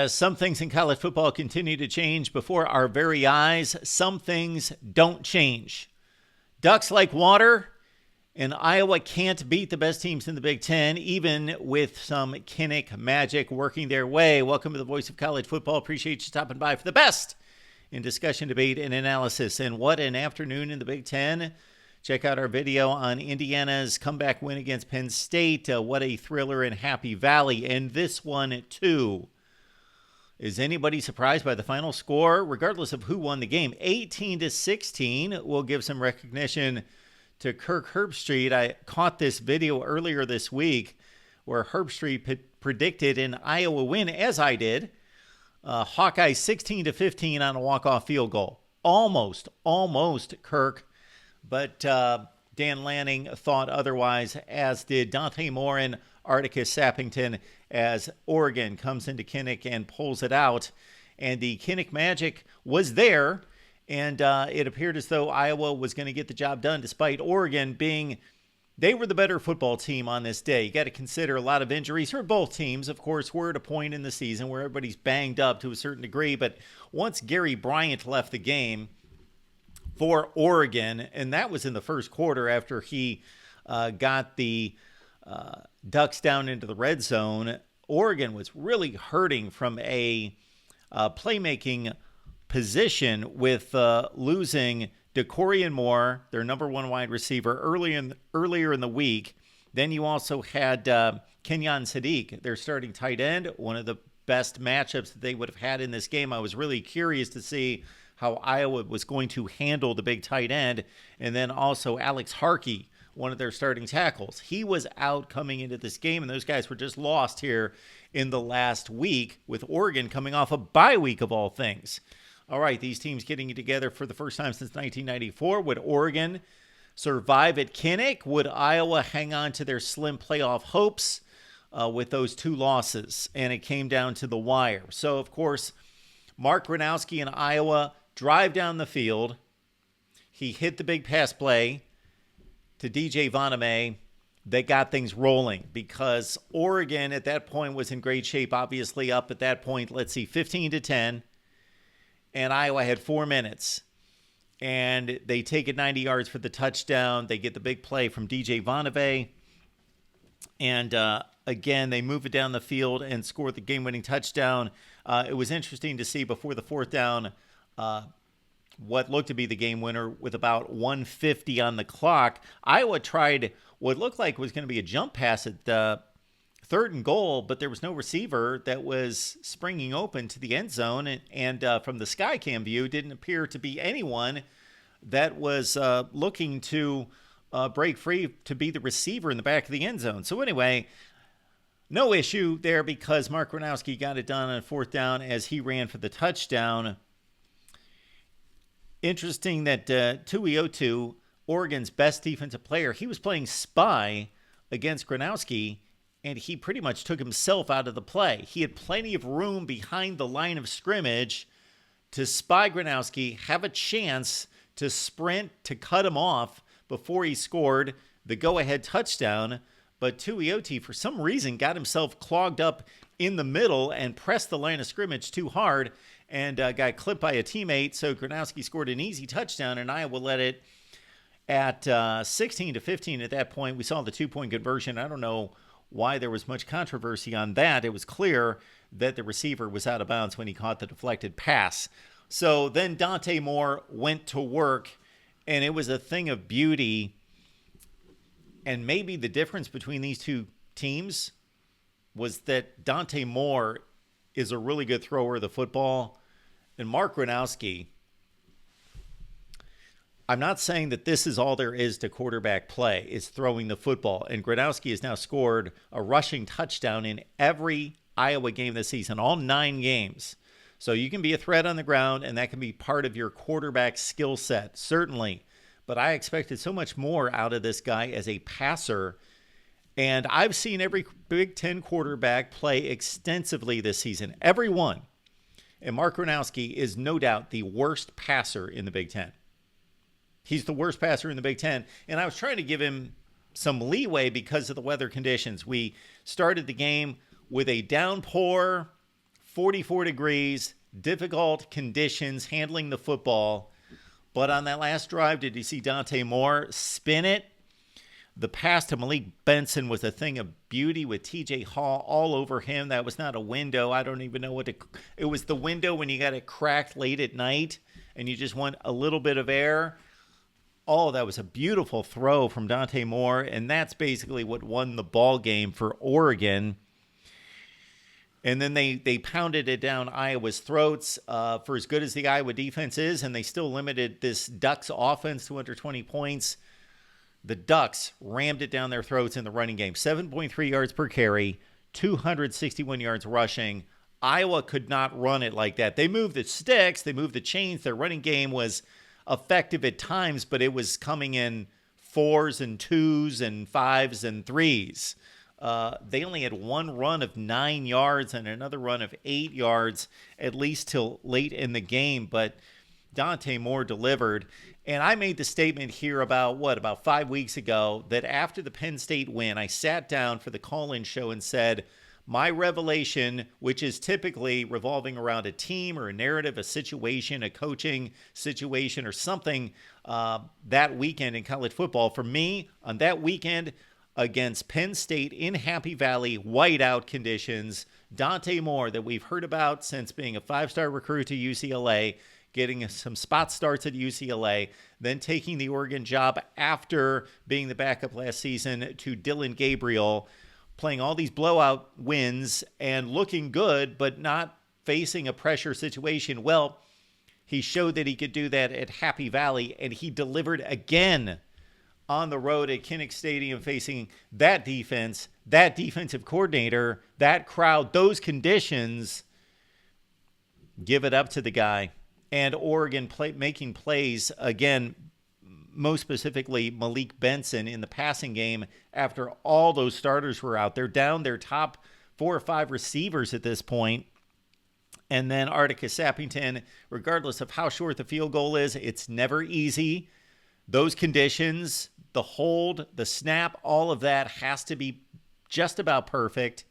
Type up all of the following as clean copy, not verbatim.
As some things in college football continue to change before our very eyes, some things don't change. Ducks like water, and Iowa can't beat the best teams in the Big Ten, even with some Kinnick magic working their way. Welcome to the Voice of College Football. Appreciate you stopping by for the best in discussion, debate, and analysis. And what an afternoon in the Big Ten. Check out our video on Indiana's comeback win against Penn State. What a thriller in Happy Valley. And this one, too. Is anybody surprised by the final score? Regardless of who won the game, 18-16. We'll give some recognition to Kirk Herbstreit. I caught this video earlier this week where Herbstreit predicted an Iowa win, as I did. Hawkeyes 16-15 on a walk-off field goal. Almost, Kirk. But Dan Lanning thought otherwise, as did Dante Moore and Articus Sappington, as Oregon comes into Kinnick and pulls it out. And the Kinnick magic was there, and it appeared as though Iowa was going to get the job done, despite Oregon being, they were the better football team on this day. You got to consider a lot of injuries for both teams. Of course, we're at a point in the season where everybody's banged up to a certain degree, but once Gary Bryant left the game for Oregon, and that was in the first quarter after he got the Ducks down into the red zone, Oregon was really hurting from a playmaking position with losing DeCorian Moore, their number one wide receiver, earlier in the week. Then you also had Kenyon Sadiq, their starting tight end, one of the best matchups that they would have had in this game. I was really curious to see how Iowa was going to handle the big tight end. And then also Alex Harkey, one of their starting tackles. He was out coming into this game, and those guys were just lost here in the last week, with Oregon coming off a bye week of all things. All right, these teams getting together for the first time since 1994. Would Oregon survive at Kinnick? Would Iowa hang on to their slim playoff hopes with those two losses? And it came down to the wire. So, of course, Mark Gronowski in Iowa drive down the field. He hit the big pass play to DJ Voname. They got things rolling because Oregon at that point was in great shape, obviously up at that point, 15-10. And Iowa had 4 minutes. And they take it 90 yards for the touchdown. They get the big play from DJ Voname. And again, they move it down the field and score the game-winning touchdown. It was interesting to see before the fourth down what looked to be the game winner with about 1:50 on the clock. Iowa tried what looked like was going to be a jump pass at third and goal, but there was no receiver that was springing open to the end zone. And from the Skycam view, didn't appear to be anyone that was looking to break free to be the receiver in the back of the end zone. So anyway, no issue there because Mark Gronowski got it done on fourth down as he ran for the touchdown. Interesting that Tuiotu, Oregon's best defensive player, he was playing spy against Gronowski, and he pretty much took himself out of the play. He had plenty of room behind the line of scrimmage to spy Gronowski, have a chance to sprint to cut him off before he scored the go-ahead touchdown. But Tuiotu, for some reason, got himself clogged up in the middle and pressed the line of scrimmage too hard and got clipped by a teammate. So Gronowski scored an easy touchdown, and Iowa led it at 16-15 at that point. We saw the two-point conversion. I don't know why there was much controversy on that. It was clear that the receiver was out of bounds when he caught the deflected pass. So then Dante Moore went to work, and it was a thing of beauty. And maybe the difference between these two teams was that Dante Moore is a really good thrower of the football. And Mark Gronowski, I'm not saying that this is all there is to quarterback play, is throwing the football. And Gronowski has now scored a rushing touchdown in every Iowa game this season, all 9 games. So you can be a threat on the ground, and that can be part of your quarterback skill set, certainly. But I expected so much more out of this guy as a passer. And I've seen every Big Ten quarterback play extensively this season, every one. And Mark Gronowski is no doubt the worst passer in the Big Ten. He's the worst passer in the Big Ten. And I was trying to give him some leeway because of the weather conditions. We started the game with a downpour, 44 degrees, difficult conditions handling the football. But on that last drive, did you see Dante Moore spin it? The pass to Malik Benson was a thing of beauty with TJ Hall all over him. That was not a window. I don't even know what it was, the window when you got it cracked late at night and you just want a little bit of air. Oh, that was a beautiful throw from Dante Moore, and that's basically what won the ball game for Oregon. And then they pounded it down Iowa's throats for as good as the Iowa defense is, and they still limited this Ducks offense to under 20 points. The Ducks rammed it down their throats in the running game. 7.3 yards per carry, 261 yards rushing. Iowa could not run it like that. They moved the sticks, they moved the chains. Their running game was effective at times, but it was coming in 4s and 2s and 5s and 3s. They only had one run of 9 yards and another run of 8 yards, at least till late in the game. But Dante Moore delivered. And I made the statement here about 5 weeks ago that after the Penn State win, I sat down for the call-in show and said, my revelation, which is typically revolving around a team or a narrative, a situation, a coaching situation or something that weekend in college football, for me, on that weekend against Penn State in Happy Valley, whiteout conditions, Dante Moore, that we've heard about since being a 5-star recruit to UCLA, getting some spot starts at UCLA, then taking the Oregon job after being the backup last season to Dylan Gabriel, playing all these blowout wins and looking good, but not facing a pressure situation. Well, he showed that he could do that at Happy Valley, and he delivered again on the road at Kinnick Stadium facing that defense, that defensive coordinator, that crowd, those conditions. Give it up to the guy. And Oregon making plays, again, most specifically Malik Benson in the passing game after all those starters were out. They're down their top 4 or 5 receivers at this point. And then Articus Sappington, regardless of how short the field goal is, it's never easy. Those conditions, the hold, the snap, all of that has to be just about perfect.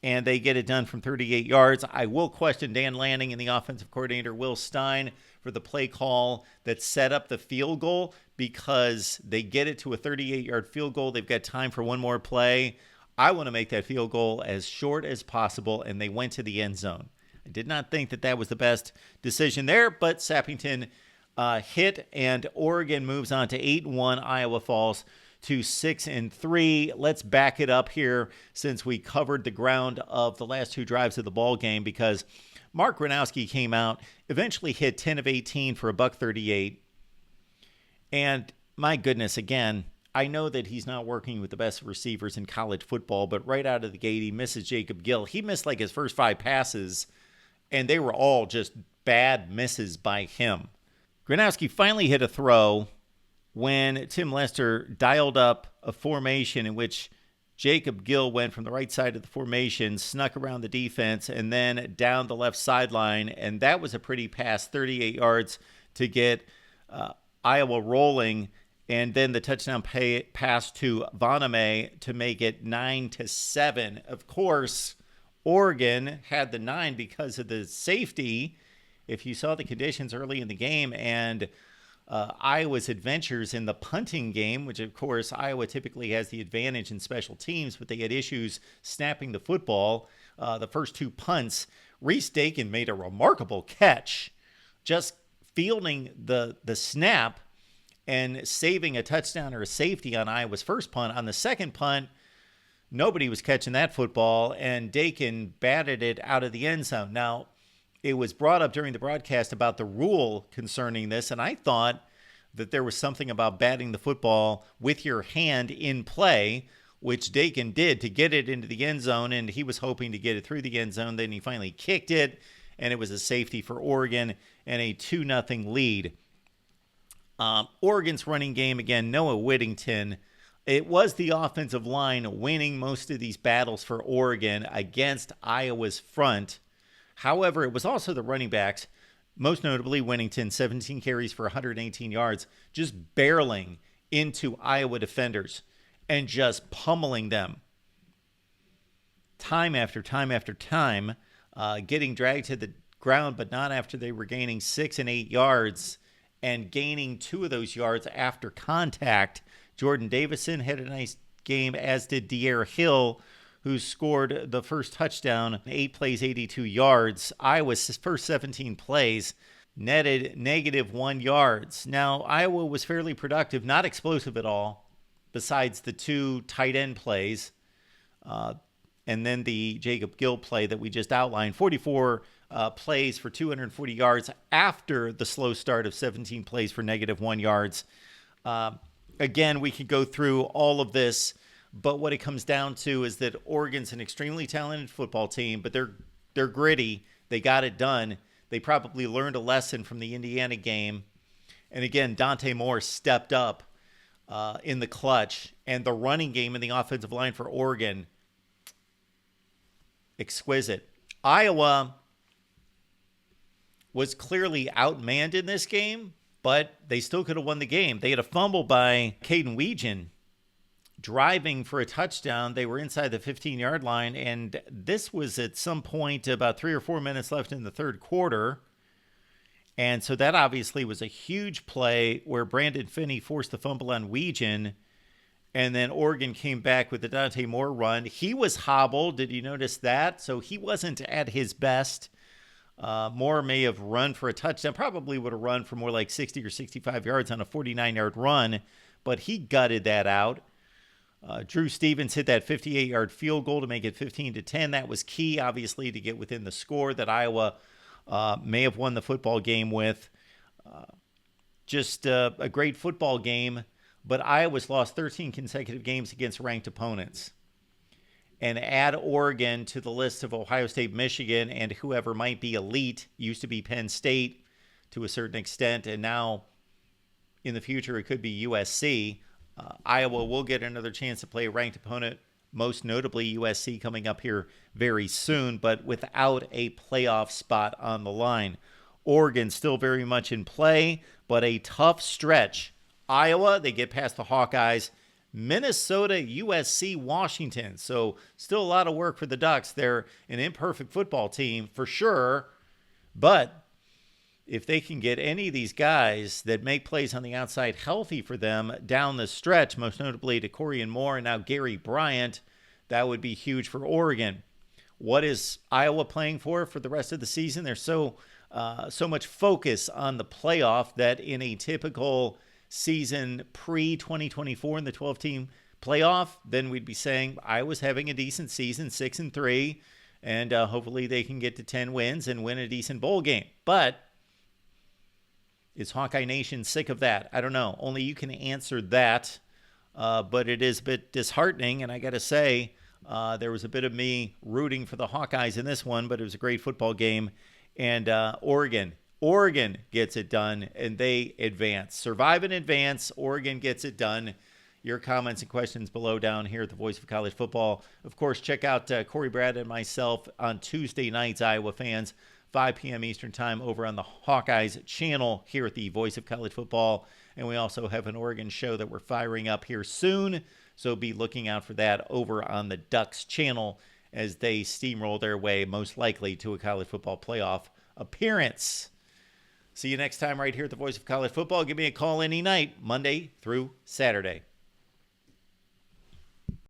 And they get it done from 38 yards. I will question Dan Lanning and the offensive coordinator, Will Stein, for the play call that set up the field goal, because they get it to a 38-yard field goal. They've got time for one more play. I want to make that field goal as short as possible, and they went to the end zone. I did not think that was the best decision there, but Sappington hit, and Oregon moves on to 8-1. Iowa falls to 6-3. Let's back it up here since we covered the ground of the last 2 drives of the ball game, because Mark Gronowski came out, eventually hit 10 of 18 for $138. And my goodness, again, I know that he's not working with the best receivers in college football, but right out of the gate, he misses Jacob Gill. He missed like his first 5 passes, and they were all just bad misses by him. Gronowski finally hit a throw when Tim Lester dialed up a formation in which Jacob Gill went from the right side of the formation, snuck around the defense, and then down the left sideline. And that was a pretty pass, 38 yards to get Iowa rolling. And then the touchdown pass to Vaname to make it 9-7. Of course, Oregon had the 9 because of the safety. If you saw the conditions early in the game, and Iowa's adventures in the punting game, which of course Iowa typically has the advantage in special teams, but they had issues snapping the football. The first 2 punts, Reese Dakin made a remarkable catch, just fielding the snap and saving a touchdown or a safety on Iowa's first punt. On the second punt, nobody was catching that football, and Dakin batted it out of the end zone. Now, it was brought up during the broadcast about the rule concerning this, and I thought that there was something about batting the football with your hand in play, which Dakin did to get it into the end zone, and he was hoping to get it through the end zone. Then he finally kicked it, and it was a safety for Oregon and a 2-0 lead. Oregon's running game, again, Noah Whittington. It was the offensive line winning most of these battles for Oregon against Iowa's front. However, it was also the running backs, most notably Whittington, 17 carries for 118 yards, just barreling into Iowa defenders and just pummeling them time after time after time. getting dragged to the ground, but not after they were gaining 6 and 8 yards, and gaining 2 of those yards after contact. Jordan Davison had a nice game, as did De'Ara Hill, who scored the first touchdown, 8 plays, 82 yards. Iowa's first 17 plays netted -1 yards. Now, Iowa was fairly productive, not explosive at all, besides the 2 tight end plays, and then the Jacob Gill play that we just outlined. 44 plays for 240 yards after the slow start of 17 plays for -1 yards. Again, we could go through all of this, but what it comes down to is that Oregon's an extremely talented football team, but they're gritty. They got it done. They probably learned a lesson from the Indiana game. And again, Dante Moore stepped up in the clutch. And the running game and the offensive line for Oregon, exquisite. Iowa was clearly outmanned in this game, but they still could have won the game. They had a fumble by Caden Weegan driving for a touchdown. They were inside the 15-yard line, and this was at some point about 3 or 4 minutes left in the third quarter. And so that obviously was a huge play where Brandon Finney forced the fumble on Weegan, and then Oregon came back with the Dante Moore run. He was hobbled. Did you notice that? So he wasn't at his best. Moore may have run for a touchdown, probably would have run for more like 60 or 65 yards on a 49-yard run, but he gutted that out. Drew Stevens hit that 58-yard field goal to make it 15-10. That was key, obviously, to get within the score that Iowa may have won the football game with. Just a great football game, but Iowa's lost 13 consecutive games against ranked opponents. And add Oregon to the list of Ohio State, Michigan, and whoever might be elite. Used to be Penn State to a certain extent, and now in the future it could be USC. Iowa will get another chance to play a ranked opponent, most notably USC coming up here very soon, but without a playoff spot on the line. Oregon still very much in play, but a tough stretch. Iowa, they get past the Hawkeyes. Minnesota, USC, Washington. So still a lot of work for the Ducks. They're an imperfect football team for sure, but if they can get any of these guys that make plays on the outside healthy for them down the stretch, most notably to Corian Moore and now Gary Bryant, that would be huge for Oregon. What is Iowa playing for the rest of the season? There's so much focus on the playoff that in a typical season pre-2024 in the 12-team playoff, then we'd be saying Iowa's having a decent season, 6-3, and hopefully they can get to 10 wins and win a decent bowl game. But is Hawkeye Nation sick of that? I don't know. Only you can answer that. But it is a bit disheartening, and I got to say, there was a bit of me rooting for the Hawkeyes in this one, but it was a great football game. And Oregon gets it done, and they advance. Survive and advance. Oregon gets it done. Your comments and questions below down here at the Voice of College Football. Of course, check out Corey Brad and myself on Tuesday nights, Iowa fans, 5 p.m. Eastern Time over on the Hawkeyes channel here at the Voice of College Football. And we also have an Oregon show that we're firing up here soon, so be looking out for that over on the Ducks channel as they steamroll their way, most likely, to a college football playoff appearance. See you next time right here at the Voice of College Football. Give me a call any night, Monday through Saturday.